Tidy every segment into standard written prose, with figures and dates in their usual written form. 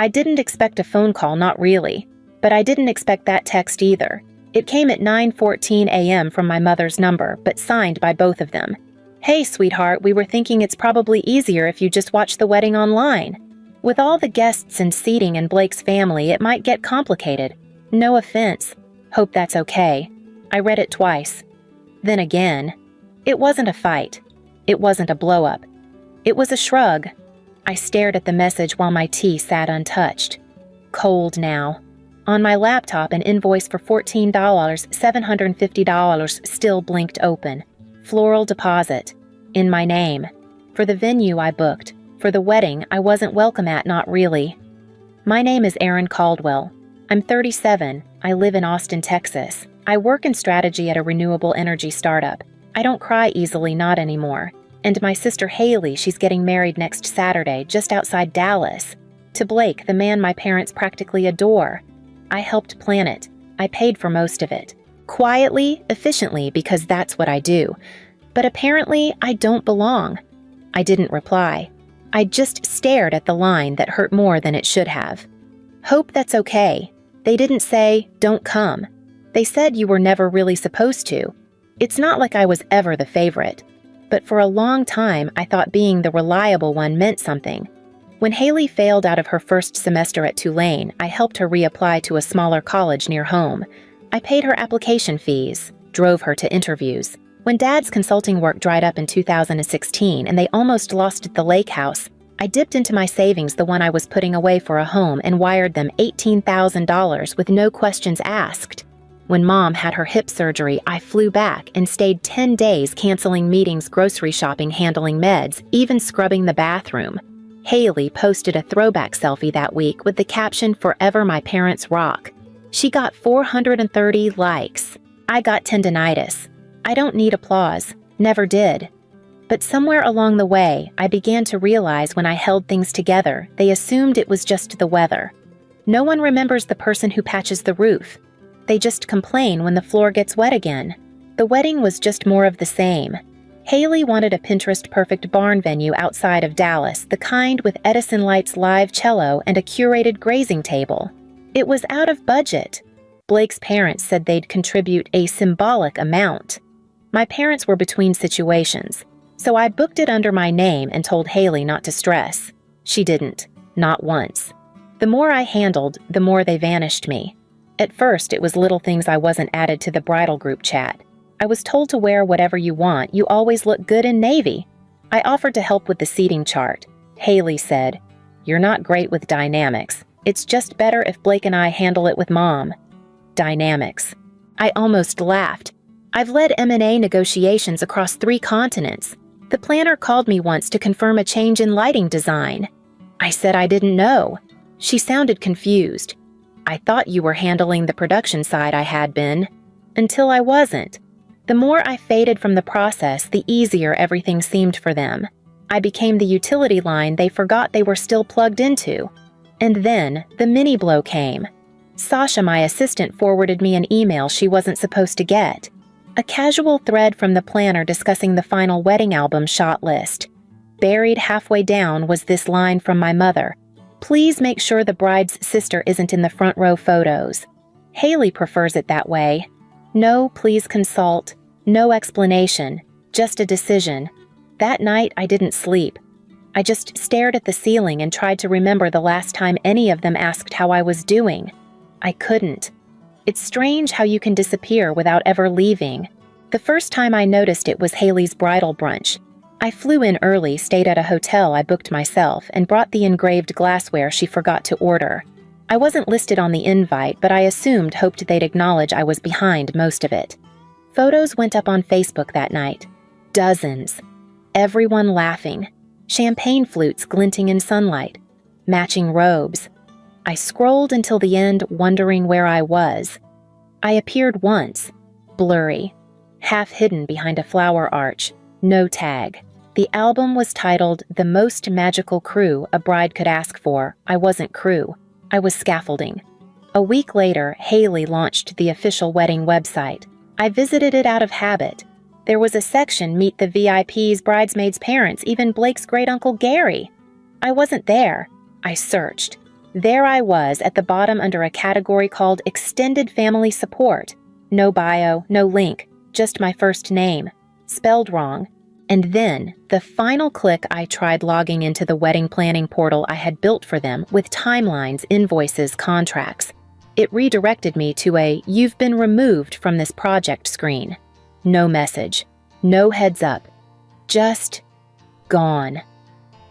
I didn't expect a phone call, not really. But I didn't expect that text either. It came at 9:14 a.m. from my mother's number, but signed by both of them. "Hey, sweetheart, we were thinking it's probably easier if you just watch the wedding online. With all the guests and seating in Blake's family, it might get complicated. No offense. Hope that's okay." I read it twice. Then again. It wasn't a fight. It wasn't a blow-up. It was a shrug. I stared at the message while my tea sat untouched. Cold now. On my laptop, an invoice for $14, $750 still blinked open. Floral deposit. In my name. For the venue I booked. For the wedding I wasn't welcome at, not really. My name is Erin Caldwell. I'm 37. I live in Austin, Texas. I work in strategy at a renewable energy startup. I don't cry easily, not anymore. And my sister Haley, she's getting married next Saturday, just outside Dallas. To Blake, the man my parents practically adore. I helped plan it. I paid for most of it. Quietly, efficiently, because that's what I do. But apparently, I don't belong. I didn't reply. I just stared at the line that hurt more than it should have. Hope that's okay. They didn't say, "Don't come." They said you were never really supposed to. It's not like I was ever the favorite. But for a long time, I thought being the reliable one meant something. When Haley failed out of her first semester at Tulane, I helped her reapply to a smaller college near home. I paid her application fees, drove her to interviews. When Dad's consulting work dried up in 2016 and they almost lost the lake house, I dipped into my savings, the one I was putting away for a home, and wired them $18,000 with no questions asked. When Mom had her hip surgery, I flew back and stayed 10 days canceling meetings, grocery shopping, handling meds, even scrubbing the bathroom. Haley posted a throwback selfie that week with the caption, "Forever my parents rock." She got 430 likes. I got tendinitis. I don't need applause. Never did. But somewhere along the way, I began to realize when I held things together, they assumed it was just the weather. No one remembers the person who patches the roof. They just complain when the floor gets wet again. The wedding was just more of the same. Haley wanted a Pinterest-perfect barn venue outside of Dallas, the kind with Edison Light's live cello and a curated grazing table. It was out of budget. Blake's parents said they'd contribute a symbolic amount. My parents were between situations, so I booked it under my name and told Haley not to stress. She didn't, not once. The more I handled, the more they vanished me. At first, it was little things. I wasn't added to the bridal group chat. I was told to wear whatever you want. You always look good in navy. I offered to help with the seating chart. Haley said, "You're not great with dynamics. It's just better if Blake and I handle it with Mom." Dynamics. I almost laughed. I've led M&A negotiations across 3 continents. The planner called me once to confirm a change in lighting design. I said I didn't know. She sounded confused. "I thought you were handling the production side." I had been. Until I wasn't. The more I faded from the process, the easier everything seemed for them. I became the utility line they forgot they were still plugged into. And then, the mini blow came. Sasha, my assistant, forwarded me an email she wasn't supposed to get. A casual thread from the planner discussing the final wedding album shot list. Buried halfway down was this line from my mother: "Please make sure the bride's sister isn't in the front row photos. Haley prefers it that way. No, please consult. No explanation. Just a decision." That night, I didn't sleep. I just stared at the ceiling and tried to remember the last time any of them asked how I was doing. I couldn't. It's strange how you can disappear without ever leaving. The first time I noticed it was Haley's bridal brunch. I flew in early, stayed at a hotel I booked myself, and brought the engraved glassware she forgot to order. I wasn't listed on the invite, but I hoped they'd acknowledge I was behind most of it. Photos went up on Facebook that night. Dozens. Everyone laughing. Champagne flutes glinting in sunlight. Matching robes. I scrolled until the end, wondering where I was. I appeared once. Blurry. Half hidden behind a flower arch. No tag. The album was titled "The Most Magical Crew a Bride Could Ask For." I wasn't crew. I was scaffolding. A week later, Haley launched the official wedding website. I visited it out of habit. There was a section, "Meet the VIPs, bridesmaids' parents, even Blake's great-uncle Gary." I wasn't there. I searched. There I was at the bottom under a category called Extended Family Support. No bio, no link, just my first name, spelled wrong. And then, the final click, I tried logging into the wedding planning portal I had built for them with timelines, invoices, contracts. It redirected me to a "You've been removed from this project" screen. No message, no heads up, just gone.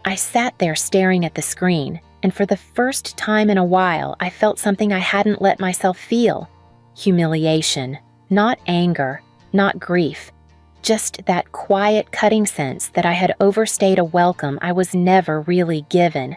I sat there staring at the screen, and for the first time in a while, I felt something I hadn't let myself feel. Humiliation, not anger, not grief. Just that quiet, cutting sense that I had overstayed a welcome I was never really given.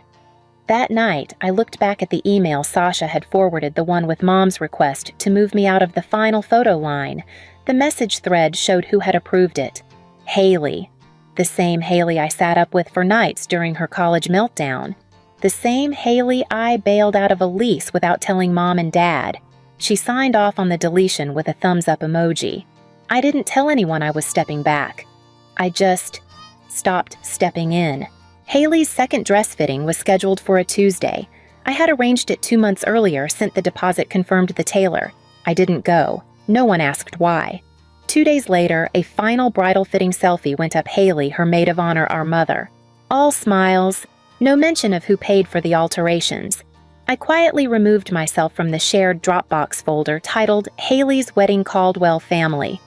That night, I looked back at the email Sasha had forwarded, the one with Mom's request to move me out of the final photo line. The message thread showed who had approved it. Haley. The same Haley I sat up with for nights during her college meltdown. The same Haley I bailed out of a lease without telling Mom and Dad. She signed off on the deletion with a thumbs-up emoji. I didn't tell anyone I was stepping back. I just stopped stepping in. Haley's second dress fitting was scheduled for a Tuesday. I had arranged it 2 months earlier, sent the deposit confirmed to the tailor. I didn't go. No one asked why. 2 days later, a final bridal fitting selfie went up Haley, her maid of honor, our mother. All smiles, no mention of who paid for the alterations. I quietly removed myself from the shared Dropbox folder titled Haley's Wedding Caldwell Family.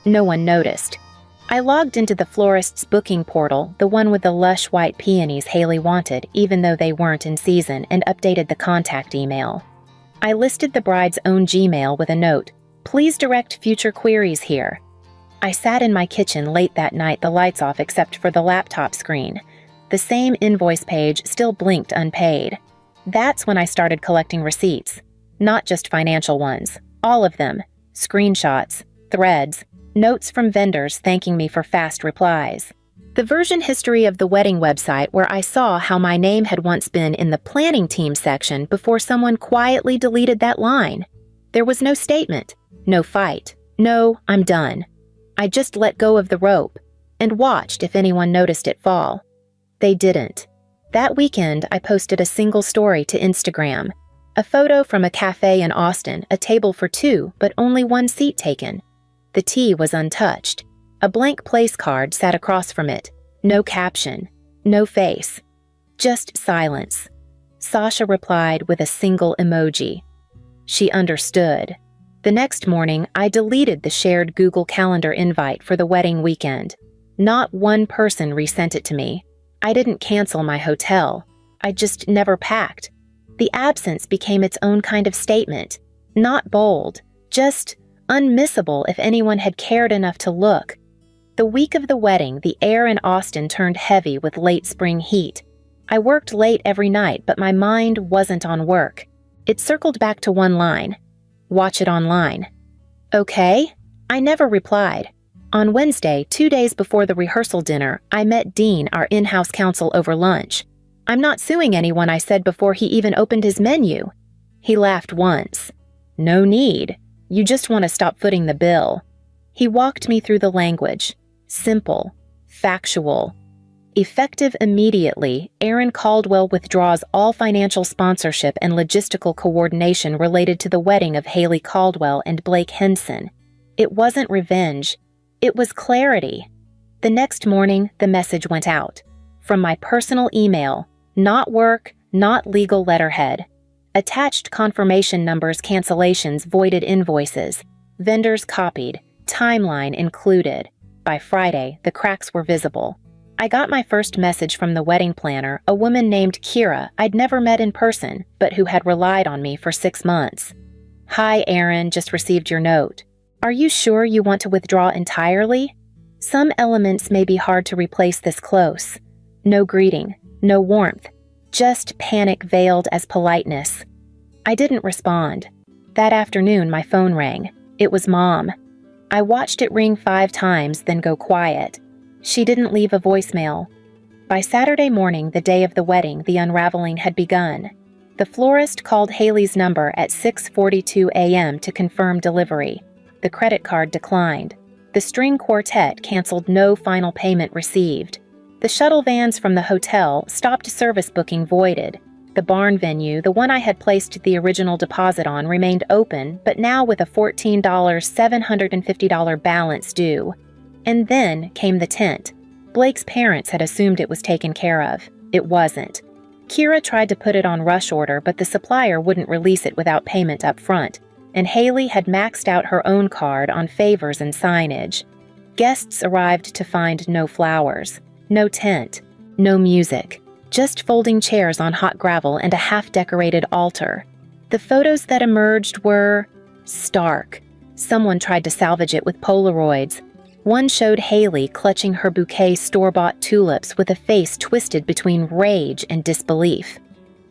No one noticed. I logged into the florist's booking portal, the one with the lush white peonies Haley wanted, even though they weren't in season, and updated the contact email. I listed the bride's own Gmail with a note, "Please direct future queries here." I sat in my kitchen late that night, the lights off except for the laptop screen. The same invoice page still blinked unpaid. That's when I started collecting receipts. Not just financial ones. All of them. Screenshots, threads, notes from vendors thanking me for fast replies. The version history of the wedding website where I saw how my name had once been in the planning team section before someone quietly deleted that line. There was no statement, no fight, no "I'm done." I just let go of the rope and watched if anyone noticed it fall. They didn't. That weekend, I posted a single story to Instagram. A photo from a cafe in Austin, a table for two, but only one seat taken. The tea was untouched. A blank place card sat across from it. No caption. No face. Just silence. Sasha replied with a single emoji. She understood. The next morning, I deleted the shared Google Calendar invite for the wedding weekend. Not one person resent it to me. I didn't cancel my hotel. I just never packed. The absence became its own kind of statement. Not bold, just unmissable if anyone had cared enough to look. The week of the wedding, the air in Austin turned heavy with late spring heat. I worked late every night, but my mind wasn't on work. It circled back to one line. Watch it online. Okay? I never replied. On Wednesday, 2 days before the rehearsal dinner, I met Dean, our in-house counsel, over lunch. "I'm not suing anyone," I said before he even opened his menu. He laughed once. "No need. You just want to stop footing the bill." He walked me through the language. Simple. Factual. Effective immediately, Aaron Caldwell withdraws all financial sponsorship and logistical coordination related to the wedding of Haley Caldwell and Blake Henson. It wasn't revenge. It was clarity. The next morning, the message went out. From my personal email, not work, not legal letterhead. Attached confirmation numbers, cancellations, voided invoices. Vendors copied, timeline included. By Friday, the cracks were visible. I got my first message from the wedding planner, a woman named Kira I'd never met in person, but who had relied on me for 6 months. "Hi, Aaron, just received your note. Are you sure you want to withdraw entirely? Some elements may be hard to replace this close. No greeting, no warmth, just panic veiled as politeness." I didn't respond. That afternoon, my phone rang. It was Mom. I watched it ring 5 times, then go quiet. She didn't leave a voicemail. By Saturday morning, the day of the wedding, the unraveling had begun. The florist called Haley's number at 6:42 a.m. to confirm delivery. The credit card declined. The string quartet canceled no final payment received. The shuttle vans from the hotel stopped service booking voided. The barn venue, the one I had placed the original deposit on, remained open, but now with a $14 $750 balance due. And then came the tent. Blake's parents had assumed it was taken care of. It wasn't. Kira tried to put it on rush order, but the supplier wouldn't release it without payment up front, and Haley had maxed out her own card on favors and signage. Guests arrived to find no flowers, no tent, no music, just folding chairs on hot gravel and a half-decorated altar. The photos that emerged were stark. Someone tried to salvage it with Polaroids. One showed Haley clutching her bouquet store-bought tulips with a face twisted between rage and disbelief.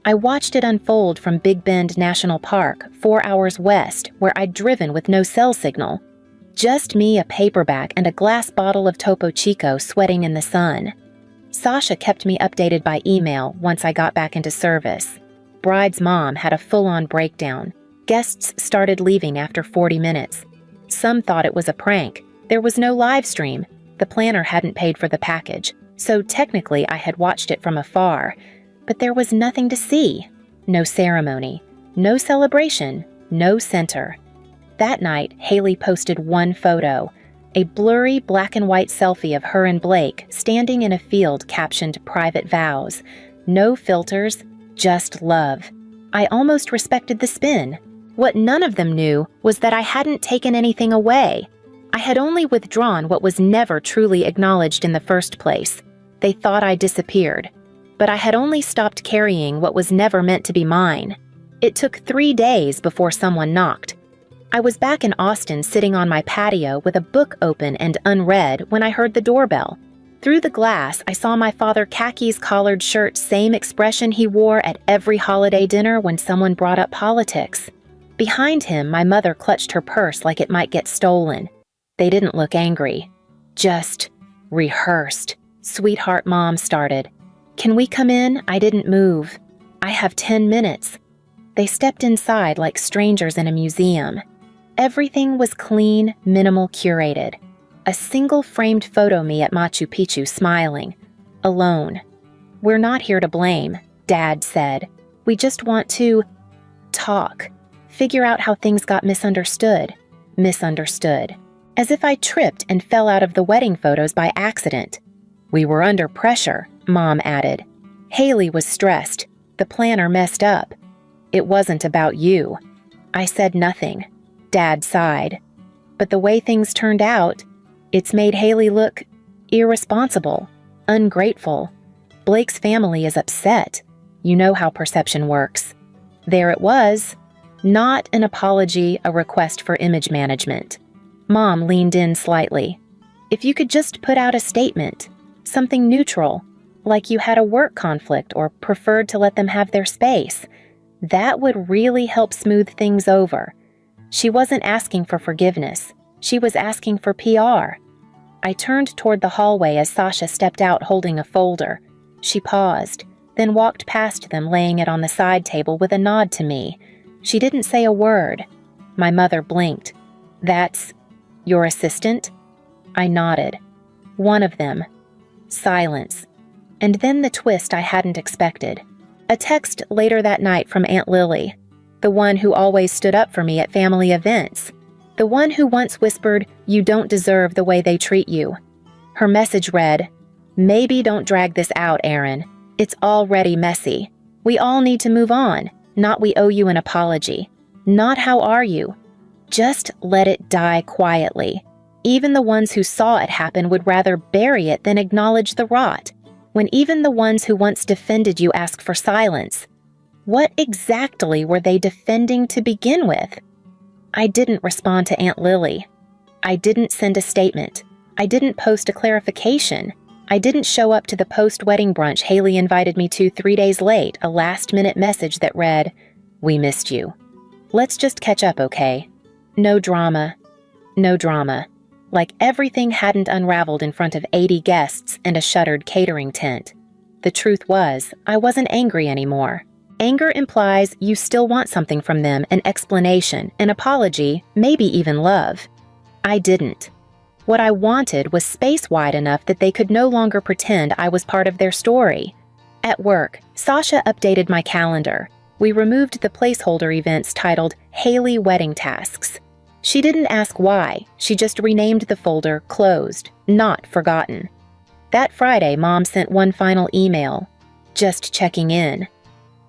I watched it unfold from Big Bend National Park, 4 hours west, where I'd driven with no cell signal. Just me, a paperback, and a glass bottle of Topo Chico sweating in the sun. Sasha kept me updated by email once I got back into service. Bride's mom had a full-on breakdown. Guests started leaving after 40 minutes. Some thought it was a prank. There was no live stream. The planner hadn't paid for the package, so technically I had watched it from afar. But there was nothing to see. No ceremony, no celebration, no center. That night, Haley posted one photo, a blurry black and white selfie of her and Blake standing in a field captioned Private Vows. No filters, just love. I almost respected the spin. What none of them knew was that I hadn't taken anything away. I had only withdrawn what was never truly acknowledged in the first place. They thought I disappeared. But I had only stopped carrying what was never meant to be mine. It took 3 days before someone knocked. I was back in Austin sitting on my patio with a book open and unread when I heard the doorbell. Through the glass, I saw my father khakis collared shirt, same expression he wore at every holiday dinner when someone brought up politics. Behind him, my mother clutched her purse like it might get stolen. They didn't look angry, just rehearsed. Sweetheart, Mom started. Can we come in? I didn't move. I have 10 minutes. They stepped inside like strangers in a museum. Everything was clean, minimal, curated. A single framed photo me at Machu Picchu smiling, alone. We're not here to blame, Dad said. We just want to talk, figure out how things got misunderstood. As if I tripped and fell out of the wedding photos by accident. We were under pressure, Mom added. Haley was stressed. The planner messed up. It wasn't about you. I said nothing. Dad sighed. But the way things turned out, it's made Haley look irresponsible, ungrateful. Blake's family is upset. You know how perception works. There it was. Not an apology, a request for image management. Mom leaned in slightly. If you could just put out a statement, something neutral, like you had a work conflict or preferred to let them have their space, that would really help smooth things over. She wasn't asking for forgiveness. She was asking for PR. I turned toward the hallway as Sasha stepped out holding a folder. She paused, then walked past them, laying it on the side table with a nod to me. She didn't say a word. My mother blinked. That's your assistant? I nodded. One of them. Silence. And then the twist I hadn't expected. A text later that night from Aunt Lily, the one who always stood up for me at family events, the one who once whispered, "You don't deserve the way they treat you." Her message read, "Maybe don't drag this out, Aaron. It's already messy. We all need to move on, not we owe you an apology. Not how are you. Just let it die quietly. Even the ones who saw it happen would rather bury it than acknowledge the rot. When even the ones who once defended you ask for silence, what exactly were they defending to begin with?" I didn't respond to Aunt Lily. I didn't send a statement. I didn't post a clarification. I didn't show up to the post-wedding brunch Haley invited me to 3 days late, a last-minute message that read, "We missed you. Let's just catch up, okay? No drama. No drama." Like everything hadn't unraveled in front of 80 guests and a shuttered catering tent. The truth was, I wasn't angry anymore. Anger implies you still want something from them, an explanation, an apology, maybe even love. I didn't. What I wanted was space wide enough that they could no longer pretend I was part of their story. At work, Sasha updated my calendar. We removed the placeholder events titled Haley Wedding Tasks. She didn't ask why, she just renamed the folder Closed, Not Forgotten. That Friday, Mom sent one final email. Just checking in.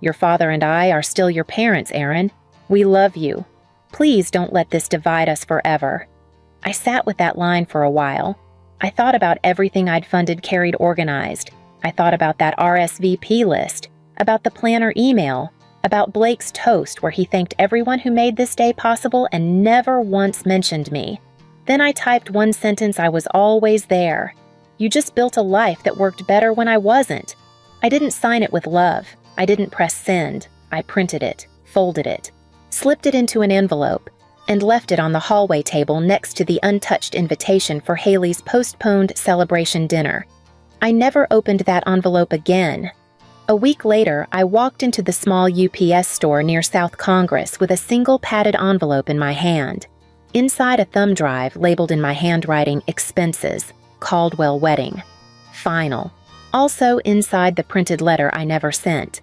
Your father and I are still your parents, Aaron. We love you. Please don't let this divide us forever. I sat with that line for a while. I thought about everything I'd funded Carried organized. I thought about that RSVP list, about the planner email, about Blake's toast where he thanked everyone who made this day possible and never once mentioned me. Then I typed one sentence I was always there. You just built a life that worked better when I wasn't. I didn't sign it with love. I didn't press send. I printed it, folded it, slipped it into an envelope, and left it on the hallway table next to the untouched invitation for Haley's postponed celebration dinner. I never opened that envelope again. A week later, I walked into the small UPS store near South Congress with a single padded envelope in my hand. Inside a thumb drive labeled in my handwriting, Expenses, Caldwell Wedding. Final. Also inside the printed letter I never sent.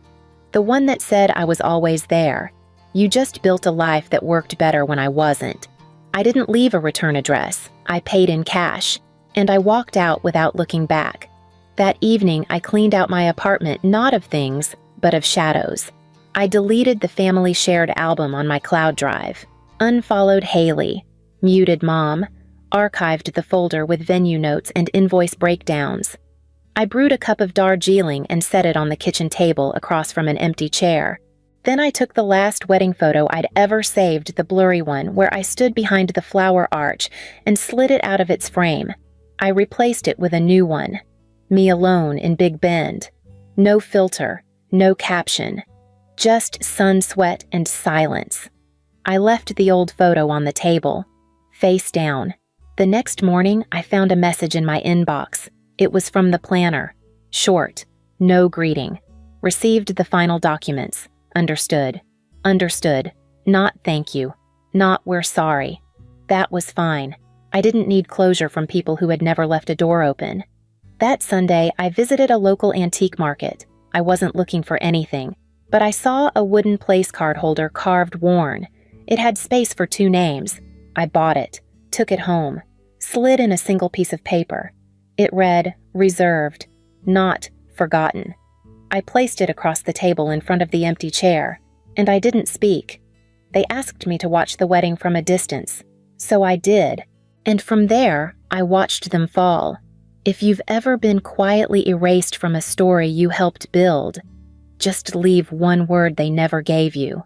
The one that said I was always there. You just built a life that worked better when I wasn't. I didn't leave a return address. I paid in cash. And I walked out without looking back. That evening, I cleaned out my apartment not of things, but of shadows. I deleted the family shared album on my cloud drive, unfollowed Haley, muted Mom, archived the folder with venue notes and invoice breakdowns. I brewed a cup of Darjeeling and set it on the kitchen table across from an empty chair. Then I took the last wedding photo I'd ever saved, the blurry one where I stood behind the flower arch, and slid it out of its frame. I replaced it with a new one. Me alone in Big Bend. No filter, no caption. Just sun sweat and silence. I left the old photo on the table, face down. The next morning, I found a message in my inbox. It was from the planner. Short, no greeting. Received the final documents. Understood. Understood. Not thank you. Not we're sorry. That was fine. I didn't need closure from people who had never left a door open. That Sunday, I visited a local antique market. I wasn't looking for anything, but I saw a wooden place card holder carved worn. It had space for 2 names. I bought it, took it home, slid in a single piece of paper. It read, reserved, not forgotten. I placed it across the table in front of the empty chair, and I didn't speak. They asked me to watch the wedding from a distance, so I did, and from there, I watched them fall. If you've ever been quietly erased from a story you helped build, just leave one word they never gave you.